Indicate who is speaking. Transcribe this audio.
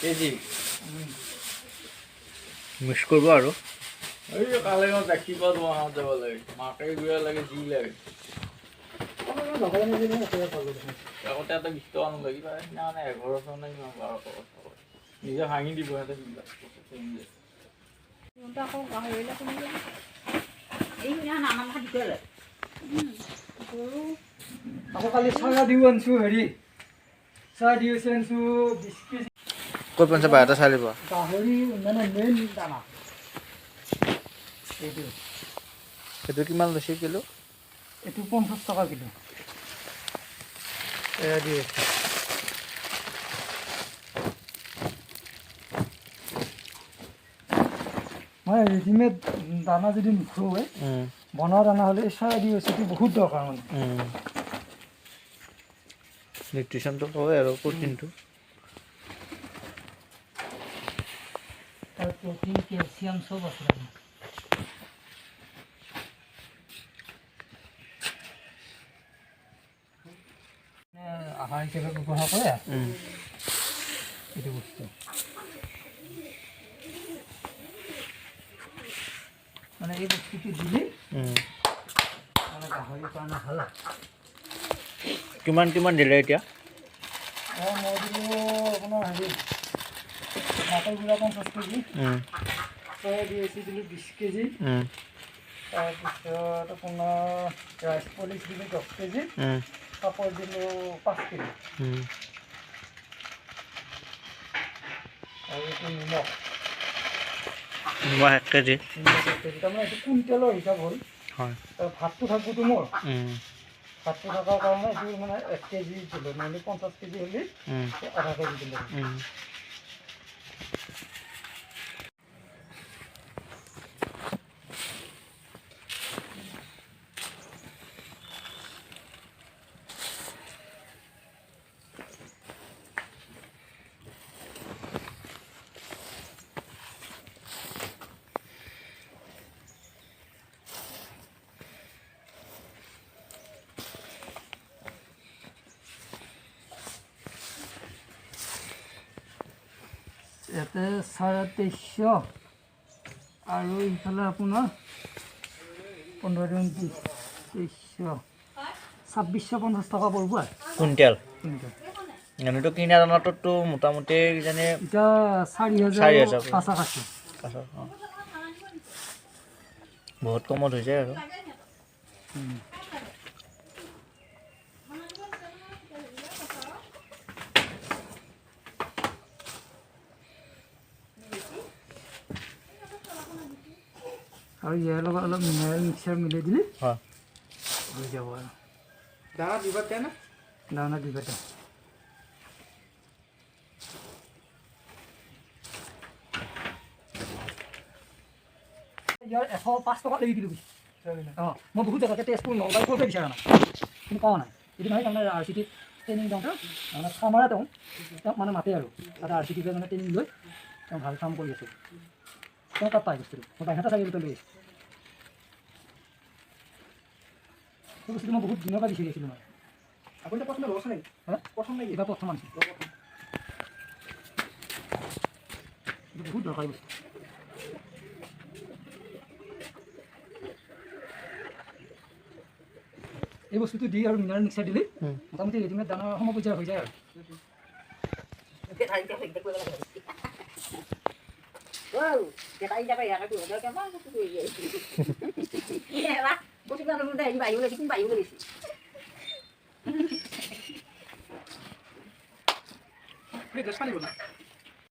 Speaker 1: KG
Speaker 2: mix কৰিব আৰু
Speaker 1: এই কালে মই প্ৰেক্টিকত বনাওঁ যাব লাগে মাকে গুড়া লাগে যি লাগে আগতে এটা 20 টকা নলয় কিবা সিদিনা মানে 1100 নে কিমান 1200 টকা নিজে ভাঙি দিব সিহঁতে
Speaker 3: আকৌ গাহৰিলে কোনোবা এইবিলাক নানান খাদ্য লাগে গৰু
Speaker 4: আকৌ কালি চাহ দিও আনিছোঁ হেৰি চাহ দি আনিছোঁ 20 কেজি
Speaker 2: ক'ত পঞ্চায়ত বাৰটা চাই দিব
Speaker 4: গাহৰি মানে মেইন দানা
Speaker 2: সেইটো কিমান লৈছে কিলো
Speaker 4: এইটো 50 টকা কিলো এয়া দি আছে মই ৰেডিমেড দানা যদি নুখুৱাই বনোৱা দানা হ'লে চাহ দি আছে বহুত দৰকাৰ মানে
Speaker 2: নিউট্ৰিশ্যনটো হয় আৰু প্ৰটিনটো
Speaker 4: তাৰ প্ৰটিন কেলছিয়াম চব আছে আহাৰ হিচাপে ব্যৱহাৰ কৰে এইটো বস্তু মানে এই বস্তুটো দিলে মানে গাহৰিৰ কাৰণে ভাল
Speaker 2: কিমান কিমান দিলে এতিয়া
Speaker 4: মই দিলোঁ আপোনাৰ হেৰি মাকৈ গুড়া 50 কেজি চয়া দি আছি দিলোঁ 20 কেজি তাৰপিছত আপোনাৰ ৰাইচ পলিচ দিলোঁ 10 কেজি কাপোৰ দিলোঁ 5 কেজি আৰু এইটো নিমখ
Speaker 2: 1 কেজি
Speaker 4: তাৰমানে এইটো কুইণ্টেলৰ হিচাপ হ'ল
Speaker 2: হয়
Speaker 4: ভাতটো থাকিবতো মোৰ ভাতটো থকাৰ কাৰণে এইটো মানে 1 কেজি দিলোঁ নহ'লে 50 কেজি হ'লে আধা কেজি দিলোঁ ইয়াতে 2350 আৰু ইফালে আপোনাৰ 15 2300 2650 টকা পৰিব
Speaker 2: কুইণ্টেল এনেতো কিনা দানাটোতো মোটামুটি কিজানি
Speaker 4: এতিয়া 4000 পাঁচাশী
Speaker 2: বহুত কমত হৈ যায় আৰু
Speaker 4: আৰু ইয়াৰ লগত অলপ মিনাৰেল মিক্সাৰ মিলাই দিলে
Speaker 2: হয়
Speaker 4: হৈ যাব আৰু
Speaker 1: দানা দিবা দে না
Speaker 4: দানা দিবা দে ইয়াৰ 105 টকা লাগি দিলোঁ অঁ মই বহুত জেগাতে তেজপুৰ নলবাৰী কৰিব বিচাৰা নাই কিন্তু কোৱা নাই যদি নহয় তাৰমানে আৰ চি টিত ট্ৰেইনিং দিওঁতে মানে খামাৰা তেওঁক মানে মাতে আৰু তাতে আৰ চি টিতে মানে ট্ৰেইনিং লৈ তেওঁ ভাল কাম কৰি আছে তেওঁ তাত পাই বস্তুটো মই বাহিৰতে চাগে লৈ আহিছোঁ সেই বস্তুটো মই বহুত দিনৰ পৰা বিচাৰি আছিলোঁ মই আপুনি প্ৰথমে লৈছে নেকি প্ৰথম নেকি এইবাৰ প্ৰথম আনিছোঁ বহুত দৰকাৰী বস্তু এই বস্তুটো দি আৰু মিনাৰেল মিক্সাৰ দিলে মোটামুটি ৰেডিমেড দানাৰ সমপৰ্যায়ৰ হৈ যায় আৰু